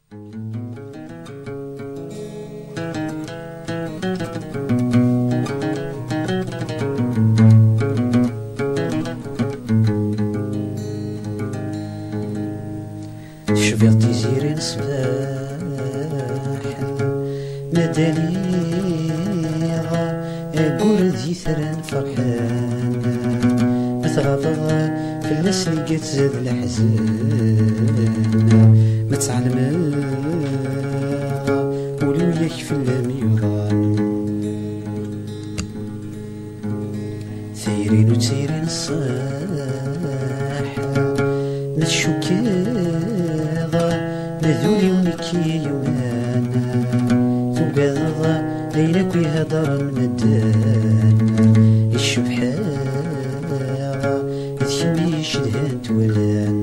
شفيغ تيزيري نصباح مداليغا أقول ذي ثران فرحان متغافغ في الناس اللي قد زاد الحزان متعلم ولو يكفي الميوضان ثيرين وتيرين الصاح متشوكيضا مذولي ونكي يومانا توقاضا ليلك يهدر المدان الشبحاغا ذكمي شدهان تولان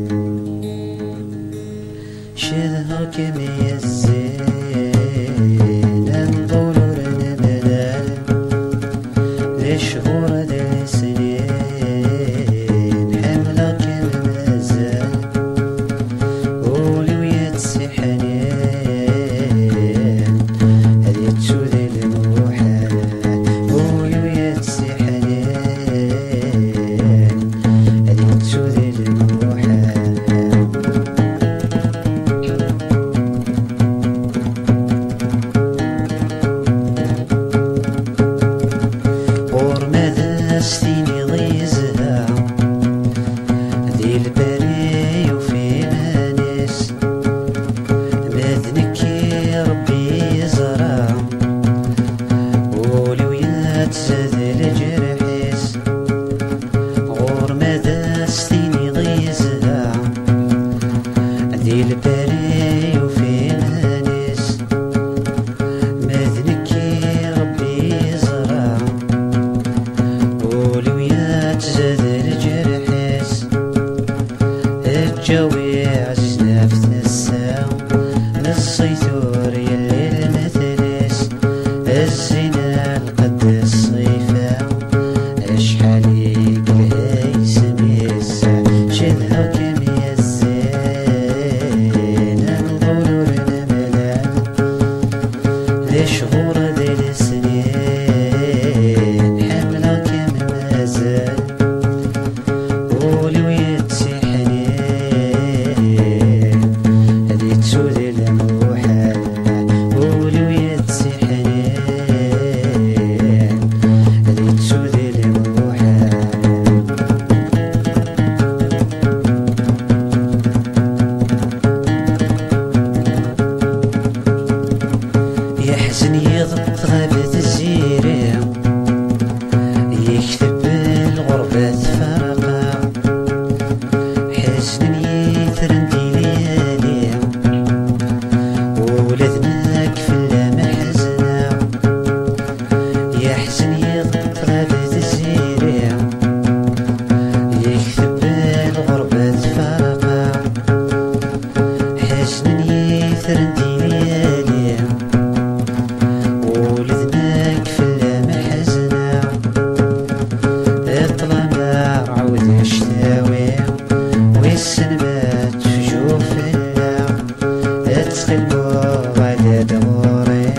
شادها كما يزين انظر لنا ملال لشهور ذا سنين حملة كما مازال ولويات سحنين هذه تسود الموحال ولويات سحنين هذه تسود الموحال ستيني ضيزها ذي البري وفي مانس مذنكي ربي يزرع ولويات زاد الجرحيس غور ماذا ستيني ضيزها ذي البري وفي مانس مذنكي ربي يزرع ولويات زاد الجرحيس الجوي عزيزنا في تنساو الصيثور يلي المثلس الزنا القد الصيفاو اشحال يقلها يسميسا شدها كم يزين انظروا لنا ملال لشهور ذي السنين حملة كم مازال ولويات سحنين هذه تسود الموحال ولويات سحنين هذه تسود الموحال يحزن يضبط غابة الزيرة يكتب الغربة فرقة حزن يثرندي ليالي وولدناك في اللام حزنة يحزن يضبط غابة الزيرة يكتب الغربة فرقة حزن يثرندي ليالي ولدناك في اللام حزنة الظلام عود اشتاوي والسنبات في جوف الله تسخلوا على دوري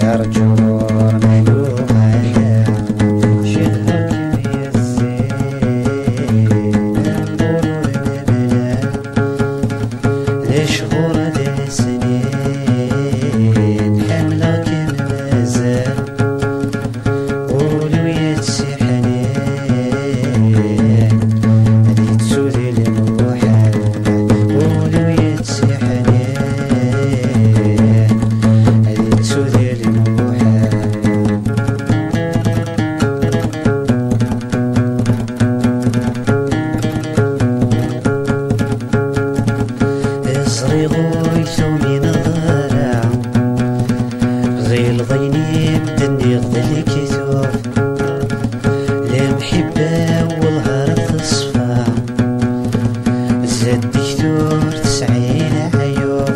ارجو نور ملوغ على شهر كم يزين انظروا لنا ملال لشهور ذي السنين حملة كم مازال ولويات سحنين هذه تسود الموحال ولويات سحنين هذه تسود الموحال صريغوي ثومي نظرة غيل ضيني بدني غدلي كيثوف لمحبة والهار تصفى زاد دكتور 90 عيوب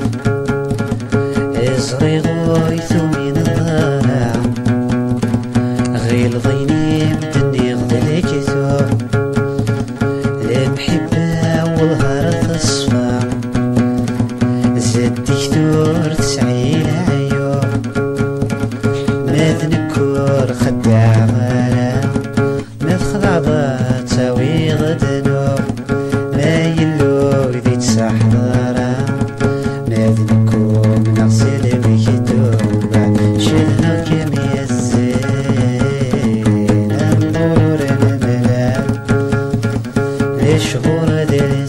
صريغوي ثومي نظرة غيل ضيني بدني غدلي كيثوف لمحبة والهار تصفى الدكتور تسعي العيوب ماذ نكور خدع غلا ماذ خضعضة تساوي غدنوب ما يلو ذي تسحضرا ماذ نكون نغسل بكتوبة شلنا كم يزين النور الملال لشهور دير